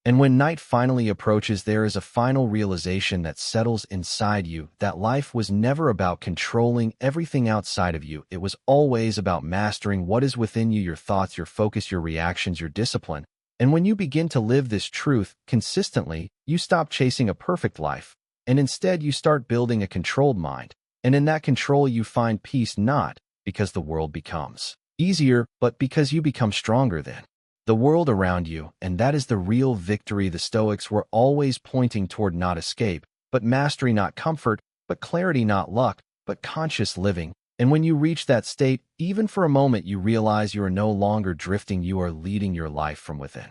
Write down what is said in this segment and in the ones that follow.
And when night finally approaches, there is a final realization that settles inside you that life was never about controlling everything outside of you. It was always about mastering what is within you, your thoughts, your focus, your reactions, your discipline. And when you begin to live this truth consistently, you stop chasing a perfect life, and instead you start building a controlled mind. And in that control you find peace, not because the world becomes easier, but because you become stronger than the world around you. And that is the real victory. The Stoics were always pointing toward not escape, but mastery, not comfort, but clarity, not luck, but conscious living. And when you reach that state, even for a moment, you realize you are no longer drifting, you are leading your life from within.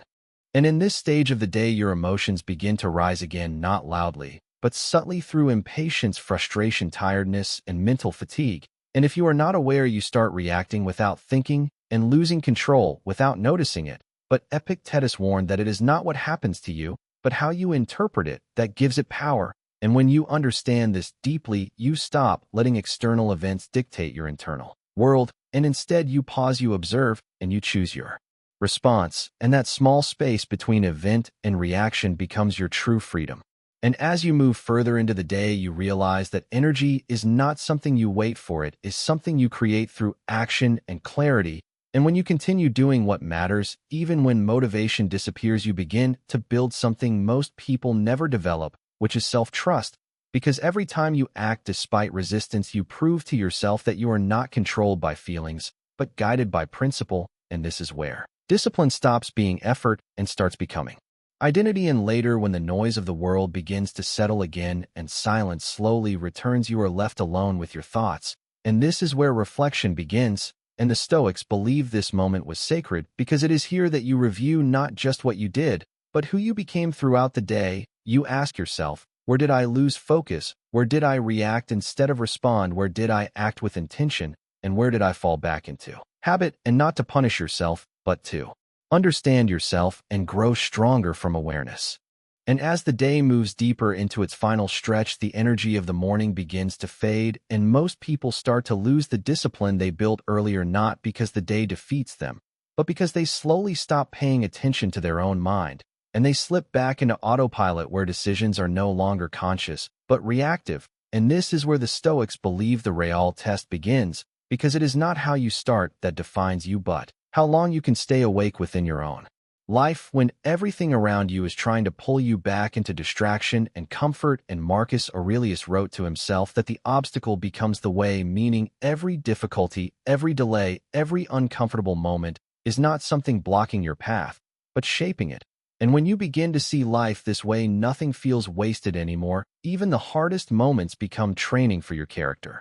And in this stage of the day, your emotions begin to rise again, not loudly, but subtly, through impatience, frustration, tiredness, and mental fatigue. And if you are not aware, you start reacting without thinking and losing control without noticing it. But Epictetus warned that it is not what happens to you, but how you interpret it, that gives it power. And when you understand this deeply, you stop letting external events dictate your internal world, and instead you pause, you observe, and you choose your response. And that small space between event and reaction becomes your true freedom. And as you move further into the day, you realize that energy is not something you wait for, it is something you create through action and clarity. And when you continue doing what matters, even when motivation disappears, you begin to build something most people never develop, which is self-trust. Because every time you act despite resistance, you prove to yourself that you are not controlled by feelings, but guided by principle. And this is where discipline stops being effort and starts becoming identity. And later, when the noise of the world begins to settle again and silence slowly returns, you are left alone with your thoughts. And this is where reflection begins. And the Stoics believe this moment was sacred because it is here that you review not just what you did, but who you became throughout the day. You ask yourself, where did I lose focus? Where did I react instead of respond? Where did I act with intention? And where did I fall back into habit? And not to punish yourself, but to understand yourself and grow stronger from awareness. And as the day moves deeper into its final stretch, the energy of the morning begins to fade, and most people start to lose the discipline they built earlier, not because the day defeats them, but because they slowly stop paying attention to their own mind, and they slip back into autopilot where decisions are no longer conscious, but reactive. And this is where the Stoics believe the real test begins, because it is not how you start that defines you, but how long you can stay awake within your own life when everything around you is trying to pull you back into distraction and comfort. And Marcus Aurelius wrote to himself that the obstacle becomes the way, meaning every difficulty, every delay, every uncomfortable moment is not something blocking your path, but shaping it. And when you begin to see life this way, nothing feels wasted anymore. Even the hardest moments become training for your character.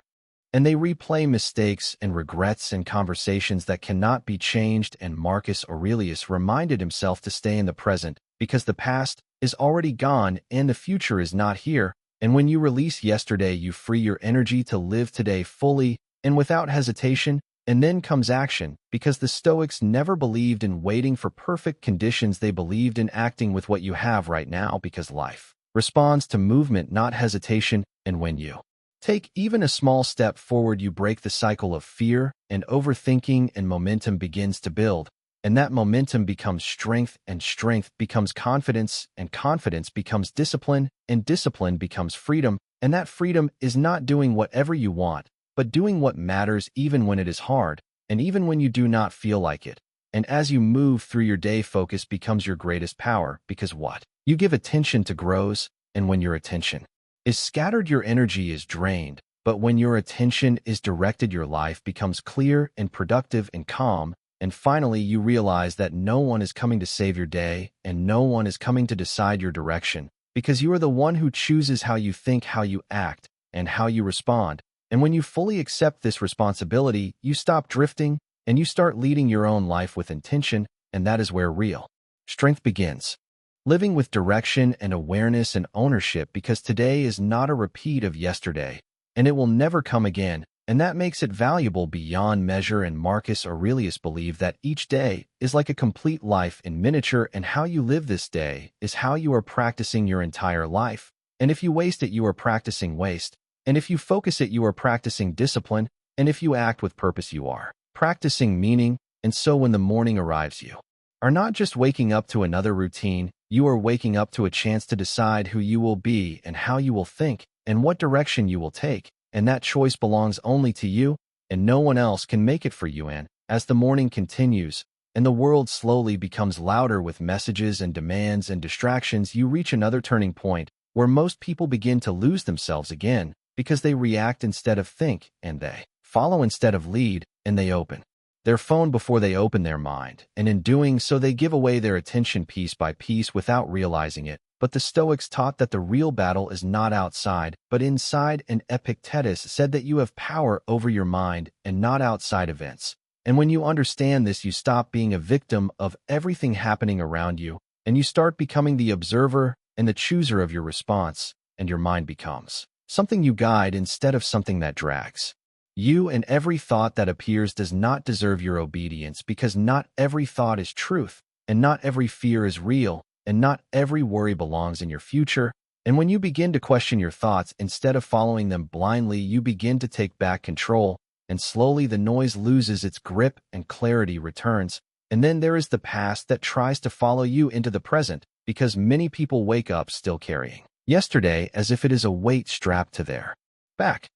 And they replay mistakes and regrets and conversations that cannot be changed. And Marcus Aurelius reminded himself to stay in the present, because the past is already gone and the future is not here. And when you release yesterday, you free your energy to live today fully and without hesitation. And then comes action, because the Stoics never believed in waiting for perfect conditions. They believed in acting with what you have right now, because life responds to movement, not hesitation. And when you take even a small step forward, you break the cycle of fear and overthinking, and momentum begins to build. And that momentum becomes strength, and strength becomes confidence, and confidence becomes discipline, and discipline becomes freedom. And that freedom is not doing whatever you want, but doing what matters even when it is hard, and even when you do not feel like it. And as you move through your day, focus becomes your greatest power, because what you give attention to grows, and when your attention is scattered, your energy is drained. But when your attention is directed, your life becomes clear and productive and calm. And finally, you realize that no one is coming to save your day, and no one is coming to decide your direction, because you are the one who chooses how you think, how you act, and how you respond. And when you fully accept this responsibility, you stop drifting, and you start leading your own life with intention. And that is where real strength begins. Living with direction and awareness and ownership, because today is not a repeat of yesterday, and it will never come again. And that makes it valuable beyond measure. And Marcus Aurelius believed that each day is like a complete life in miniature, and how you live this day is how you are practicing your entire life. And if you waste it, you are practicing waste. And if you focus it, you are practicing discipline. And if you act with purpose, you are practicing meaning. And so when the morning arrives, you are not just waking up to another routine, You are waking up to a chance to decide who you will be and how you will think and what direction you will take, and that choice belongs only to you, and no one else can make it for you. And as the morning continues, and the world slowly becomes louder with messages and demands and distractions, you reach another turning point where most people begin to lose themselves again because they react instead of think, and they follow instead of lead, and they open their phone before they open their mind, and in doing so they give away their attention piece by piece without realizing it. But the Stoics taught that the real battle is not outside, but inside, and Epictetus said that you have power over your mind and not outside events. And when you understand this, you stop being a victim of everything happening around you, and you start becoming the observer and the chooser of your response, and your mind becomes something you guide instead of something that drags you, and every thought that appears does not deserve your obedience, because not every thought is truth, and not every fear is real, and not every worry belongs in your future. And when you begin to question your thoughts instead of following them blindly, you begin to take back control, and slowly the noise loses its grip and clarity returns. And then there is the past that tries to follow you into the present, because many people wake up still carrying yesterday as if it is a weight strapped to their back.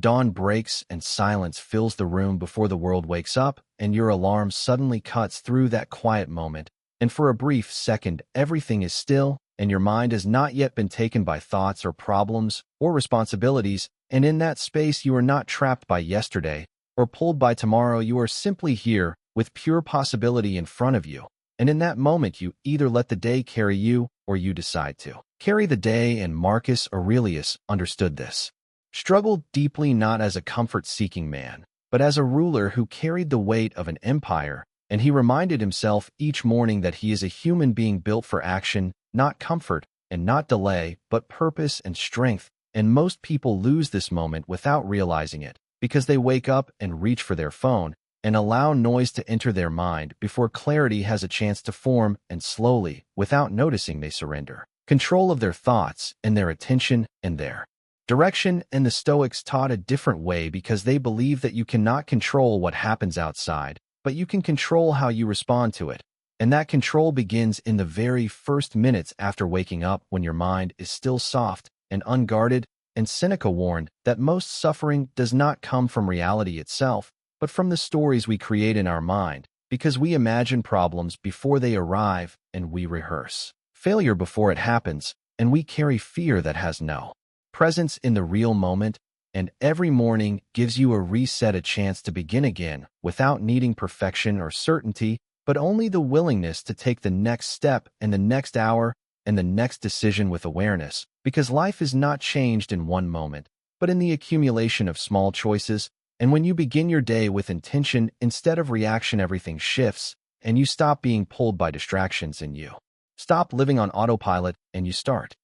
Dawn breaks and silence fills the room before the world wakes up, and your alarm suddenly cuts through that quiet moment, and for a brief second everything is still, and your mind has not yet been taken by thoughts or problems or responsibilities, and in that space you are not trapped by yesterday or pulled by tomorrow. You are simply here with pure possibility in front of you, and in that moment you either let the day carry you or you decide to carry the day. And Marcus Aurelius understood this, struggled deeply, not as a comfort-seeking man, but as a ruler who carried the weight of an empire, and he reminded himself each morning that he is a human being built for action, not comfort, and not delay, but purpose and strength. And most people lose this moment without realizing it, because they wake up and reach for their phone and allow noise to enter their mind before clarity has a chance to form, and slowly, without noticing, they surrender control of their thoughts and their attention and their direction. And the Stoics taught a different way, because they believe that you cannot control what happens outside, but you can control how you respond to it. And that control begins in the very first minutes after waking up, when your mind is still soft and unguarded. And Seneca warned that most suffering does not come from reality itself, but from the stories we create in our mind, because we imagine problems before they arrive, and we rehearse failure before it happens, and we carry fear that has no presence in the real moment. And every morning gives you a reset, a chance to begin again, without needing perfection or certainty, but only the willingness to take the next step, and the next hour, and the next decision with awareness, because life is not changed in one moment, but in the accumulation of small choices. And when you begin your day with intention instead of reaction, everything shifts, and you stop being pulled by distractions, and you stop living on autopilot, and you start